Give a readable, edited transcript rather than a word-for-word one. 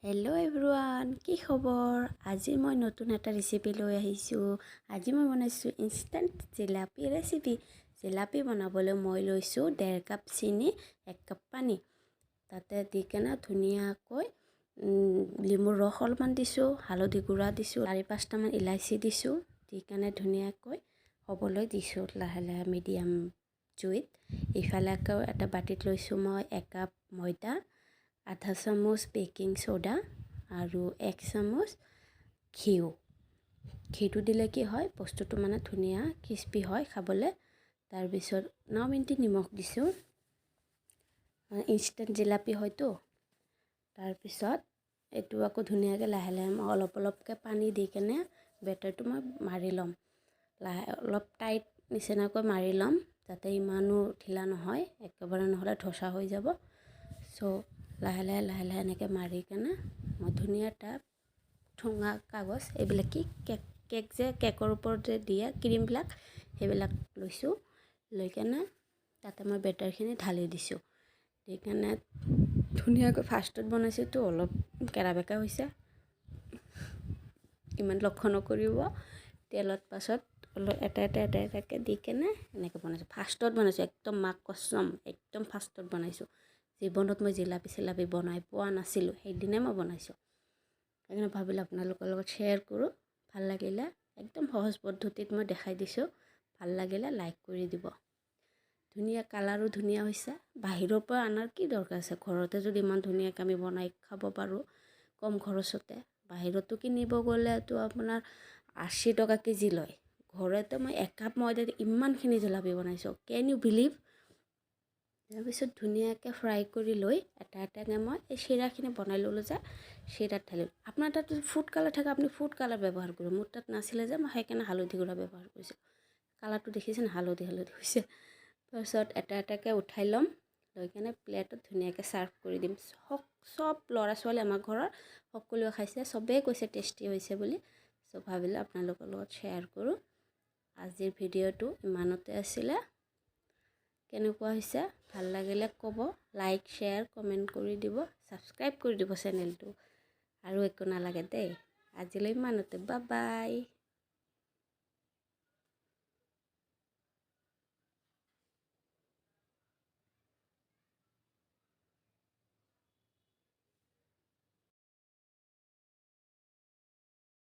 Hello' everyone, কি খবৰ? আজি মই নতুন এটা ৰেচিপি লৈ আহিছোঁ। আজি মই বনাইছোঁ ইনষ্টেণ্ট জিলাপি ৰেচিপি। জিলাপি বনাবলৈ মই লৈছোঁ 1.5 কাপ চেনি, 1 কাপ পানী। তাতে দি কেনে ধুনীয়াকৈ লিমুৰ ৰস অলপমান দিছোঁ, হালধি গুড়া দিছোঁ, 4-5টামান ইলাচি দিছোঁ। দি কেনে ধুনীয়াকৈ হ'বলৈ দিছোঁ লাহে লাহে মিডিয়াম জুইত। ইফালে আকৌ এটা বাটিত লৈছোঁ মই 1 কাপ ময়দা, আধা চামুচ বেকিং সোডা আৰু 1 চামুচ ঘিউ দিলে কি হয় বস্তুটো মানে ধুনীয়া ক্ৰিস্পি হয় খাবলৈ। তাৰপিছত 9 মিনিট নিমখ দিছোঁ, ইনষ্টেণ্ট জিলাপি হয়তো। তাৰপিছত এইটো আকৌ ধুনীয়াকৈ লাহে লাহে মই অলপকৈ পানী দি কেনে বেটাৰটো মই মাৰি ল'ম। অলপ টাইট নিচিনাকৈ মাৰি ল'ম যাতে ইমানো ঢিলা নহয়, একেবাৰে নহ'লে ধচা হৈ যাব। লাহে লাহে এনেকৈ মাৰি কেনে মই ধুনীয়া এটা ঠোঙা কাগজ, এইবিলাক কি কেকৰ ওপৰত যে দিয়ে ক্ৰীমবিলাক, সেইবিলাক লৈছোঁ। লৈ কেনে তাতে মই বেটাৰখিনি ঢালি দিছোঁ। দি কেনে ধুনীয়াকৈ ফাৰ্ষ্টত বনাইছোঁতো অলপ কেৰাবেকা হৈছে, ইমান লক্ষ্য নকৰিব। তেলত পাছত অলপ এটাকৈ দি কেনে এনেকৈ বনাইছোঁ। ফাৰ্ষ্টত বনাইছোঁ, একদম মাক কচম, একদম ফাৰ্ষ্টত বনাইছোঁ। জীৱনত মই জিলাপি বনাই পোৱা নাছিলোঁ, সেইদিনাই মই বনাইছোঁ। সেইকাৰণে ভাবিলোঁ আপোনালোকৰ লগত শ্বেয়াৰ কৰোঁ। ভাল লাগিলে, একদম সহজ পদ্ধতিত মই দেখাই দিছোঁ। ভাল লাগিলে লাইক কৰি দিব। ধুনীয়া কালাৰো ধুনীয়া হৈছে। বাহিৰৰ পৰা অনাৰ কি দৰকাৰ আছে, ঘৰতে যদি ইমান ধুনীয়াকৈ আমি বনাই খাব পাৰোঁ কম খৰচতে। বাহিৰতো কিনিব গ'লেতো আপোনাৰ 80 টকা কেজি লয়। ঘৰতে মই 1 কাপ ময়দাত ইমানখিনি জিলাপি বনাইছোঁ, কেন ইউ বিলিভ? তাৰপিছত ধুনীয়াকৈ ফ্ৰাই কৰি লৈ এটাকৈ মই এই চিৰাখিনি বনাই ল'লোঁ যে চিৰাত ঢালিলোঁ। আপোনাৰ তাত যদি ফুড কালাৰ থাকে আপুনি ফুড কালাৰ ব্যৱহাৰ কৰিব। মোৰ তাত নাছিলে যে মই সেইকাৰণে হালধি গুড়া ব্যৱহাৰ কৰিছোঁ। কালাৰটো দেখিছেনে, হালধি হৈছে। তাৰপিছত এটাকৈ উঠাই ল'ম, লৈ কেনে প্লেটত ধুনীয়াকৈ ছাৰ্ভ কৰি দিম। চব ল'ৰা ছোৱালী আমাৰ ঘৰৰ সকলোৱে খাইছে, চবেই কৈছে টেষ্টি হৈছে বুলি। ভাবিলোঁ আপোনালোকৰ লগত শ্বেয়াৰ কৰোঁ। আজিৰ ভিডিঅ'টো ইমানতে আছিলে। কেনেকুৱা হৈছে ভাল লাগিলে ক'ব, লাইক শ্বেয়াৰ কমেণ্ট কৰি দিব, ছাবস্ক্ৰাইব কৰি দিব চেনেলটো। আৰু একো নালাগে দেই। আজিলৈ ইমানতে, বাই বাই।